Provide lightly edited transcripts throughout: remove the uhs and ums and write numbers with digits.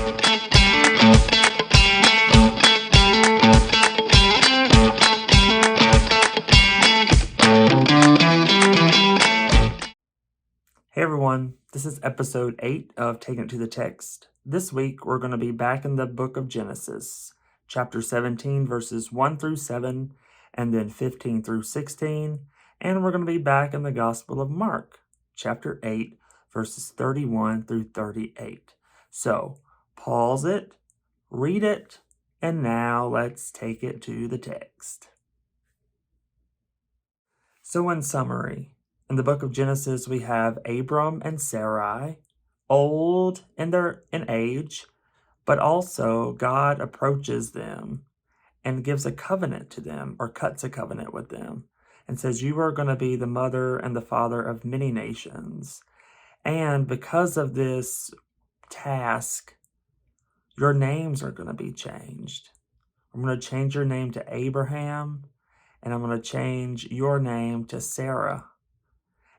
Hey everyone, this is episode 8 of Taking It to the Text. This week we're going to be back in the book of Genesis, chapter 17, verses 1 through 7, and then 15 through 16, and we're going to be back in the Gospel of Mark, chapter 8, verses 31 through 38. So, pause it, read it, and now let's take it to the text. So in summary, in the book of Genesis, we have Abram and Sarai, old in age, but also God approaches them and gives a covenant to them, or cuts a covenant with them, and says, you are going to be the mother and the father of many nations. And because of this task, your names are going to be changed. I'm going to change your name to Abraham, and I'm going to change your name to Sarah.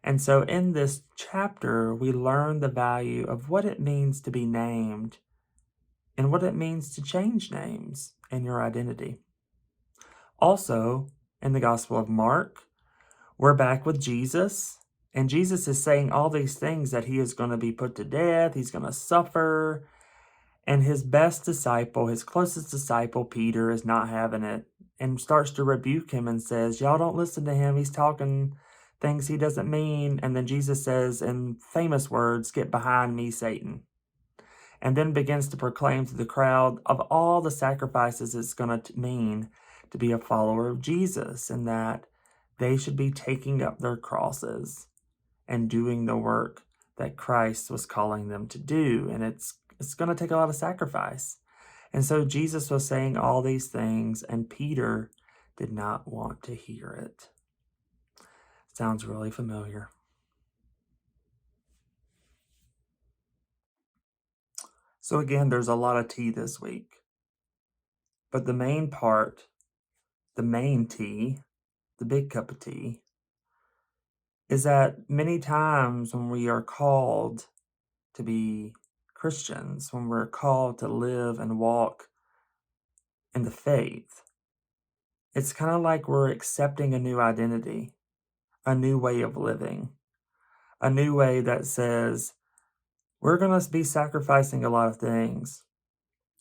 And so in this chapter, we learn the value of what it means to be named and what it means to change names and your identity. Also, in the Gospel of Mark, we're back with Jesus, and Jesus is saying all these things that he is going to be put to death, he's going to suffer, and his best disciple, his closest disciple, Peter, is not having it and starts to rebuke him and says, y'all don't listen to him, he's talking things he doesn't mean. And then Jesus says in famous words, get behind me, Satan. And then begins to proclaim to the crowd of all the sacrifices it's going to mean to be a follower of Jesus, and that they should be taking up their crosses and doing the work that Christ was calling them to do. And it's going to take a lot of sacrifice. And so Jesus was saying all these things, and Peter did not want to hear it. Sounds really familiar. So again, there's a lot of tea this week. But the main part, the main tea, the big cup of tea, is that many times when we are called to be Christians, when we're called to live and walk in the faith, it's kind of like we're accepting a new identity, a new way of living, a new way that says, we're going to be sacrificing a lot of things.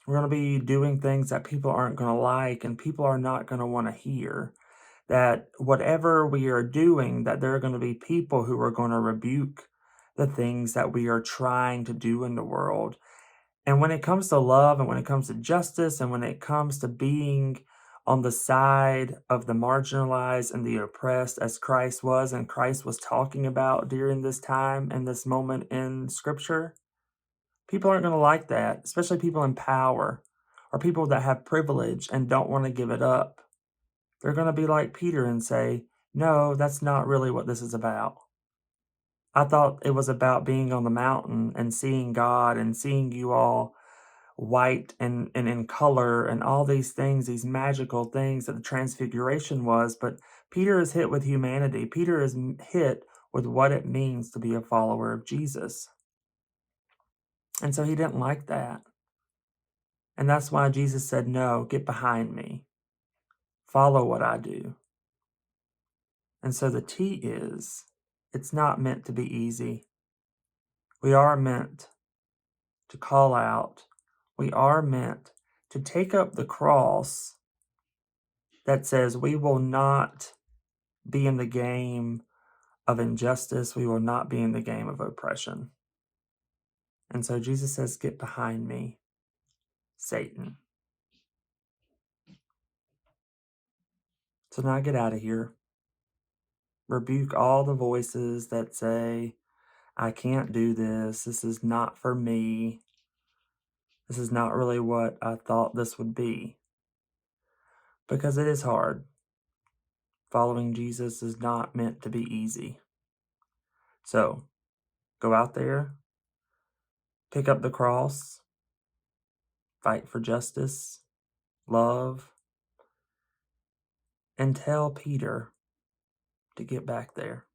We're going to be doing things that people aren't going to like and people are not going to want to hear. That whatever we are doing, that there are going to be people who are going to rebuke the things that we are trying to do in the world. And when it comes to love, and when it comes to justice, and when it comes to being on the side of the marginalized and the oppressed, as Christ was, and Christ was talking about during this time and this moment in Scripture, people aren't going to like that, especially people in power or people that have privilege and don't want to give it up. They're going to be like Peter and say, no, that's not really what this is about. I thought it was about being on the mountain and seeing God and seeing you all white and in color and all these things, these magical things that the transfiguration was. But Peter is hit with humanity. Peter is hit with what it means to be a follower of Jesus. And so he didn't like that. And that's why Jesus said, no, get behind me. Follow what I do. And so the tea is, it's not meant to be easy. We are meant to call out. We are meant to take up the cross that says we will not be in the game of injustice. We will not be in the game of oppression. And so Jesus says, get behind me, Satan. So now get out of here. Rebuke all the voices that say, I can't do this. This is not for me. This is not really what I thought this would be. Because it is hard. Following Jesus is not meant to be easy. So, go out there, pick up the cross, fight for justice, love, and tell Peter to get back there.